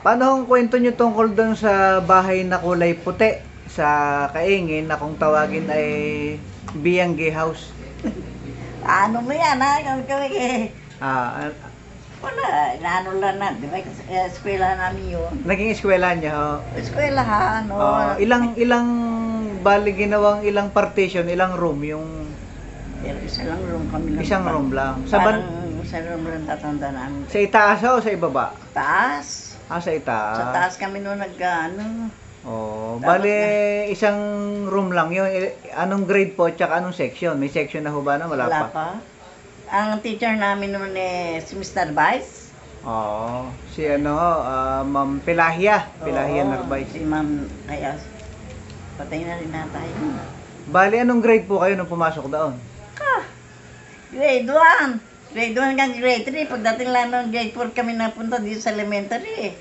Paano ang kwento nyo tungkol doon sa bahay na kulay puti sa Kaingin na kung tawagin ay Biangge House? Ano mo yan, ha? Kami, Ah, wala, inaano lang na, di ba? Eskwela namin yun. naging eskwela niya, ho. Eskwelahan, no? Ilang bali ginawang ilang partition, ilang room yung Pero isa lang room kami lang. isang room lang. Parang isang room lang tatanda namin. Sa itaas o sa ibaba? Taas. Sa itaas. Sa taas kami noon ano. Oh, Tapos bali isang room lang yun. Anong grade po tsaka anong section? May section na ho ba na? Wala Wala pa. pa. Ang teacher namin noon si Mr. Vice. Oo. Si Ma'am Pelahia. Pelahia Oo, Narvaez. Si Ma'am, kaya patay na rin nata yun. Bali, anong grade po kayo nung pumasok doon? Grade 1. Grade 1 hanggang grade 3. Pagdating lang ng grade 4 kami napunta dito sa elementary.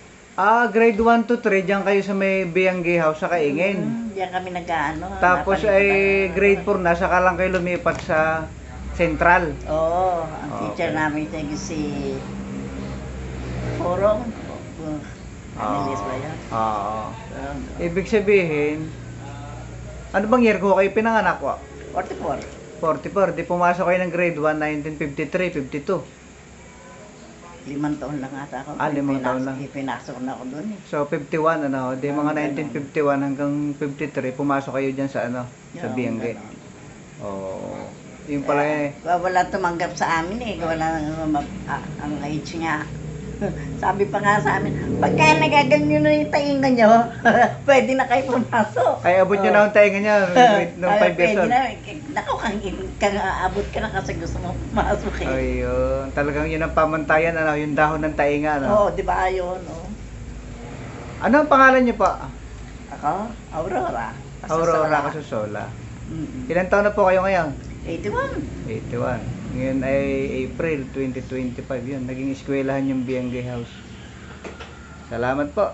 Grade 1 to 3, diyan kayo sa may Biangge House sa Kaingin. Diyan kami nag-ano. Tapos ay grade 4 na, saka lang kayo lumipat sa Central. Oo, ang teacher namin si Porong. Anelis ba yan? Oo. Ibig sabihin, ano bang year ko kayo pinanganak ko? 44. 44. Di pumasok kayo ng grade 1, 1953, 52. 5 taon lang ata ako. 5 taon lang. Ipinasok na ako doon eh. So 51 di mga 1951 hanggang 53 pumasok kayo diyan sa sa Biangge. Oo. Yung pala Wala tumanggap sa amin eh. Wala ang age niya. Sabi pa nga sa amin, pagka nagaganyo na yung tainga nyo, pwede na kayo pumasok. Ay, abot nyo na ang tainga niya nung 5 years old. Naku, abot ka na kasi gusto mo pumasok eh. Ayun, talagang yun ang pamantayan, yung dahon ng tainga. Oo, di ba yun? Ano ang pangalan niyo pa? Ako? Aurora. Aurora Casusola. Mm-mm. Ilan taon na po kayo ngayon? 81. 81. Ngayon ay April 2025 yun. Naging eskwelahan yung Biangge House. Salamat po.